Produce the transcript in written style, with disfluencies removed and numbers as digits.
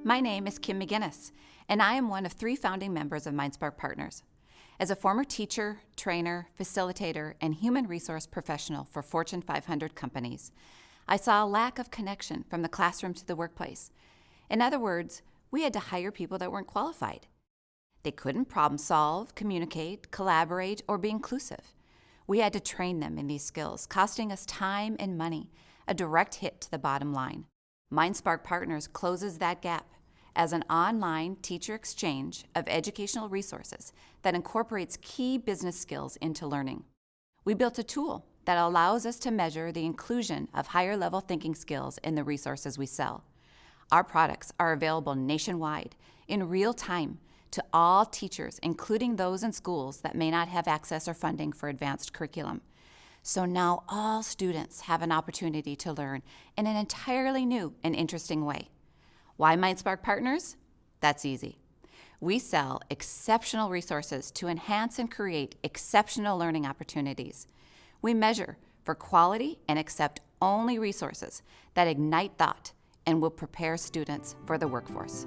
My name is Kim McGinnis, and I am one of 3 founding members of MindSpark Partners. As a former teacher, trainer, facilitator, and human resource professional for Fortune 500 companies, I saw a lack of connection from the classroom to the workplace. In other words, we had to hire people that weren't qualified. They couldn't problem solve, communicate, collaborate, or be inclusive. We had to train them in these skills, costing us time and money, a direct hit to the bottom line. MindSpark Partners closes that gap as an online teacher exchange of educational resources that incorporates key business skills into learning. We built a tool that allows us to measure the inclusion of higher-level thinking skills in the resources we sell. Our products are available nationwide in real time to all teachers, including those in schools that may not have access or funding for advanced curriculum. So now all students have an opportunity to learn in an entirely new and interesting way. Why MindSpark Partners? That's easy. We sell exceptional resources to enhance and create exceptional learning opportunities. We measure for quality and accept only resources that ignite thought and will prepare students for the workforce.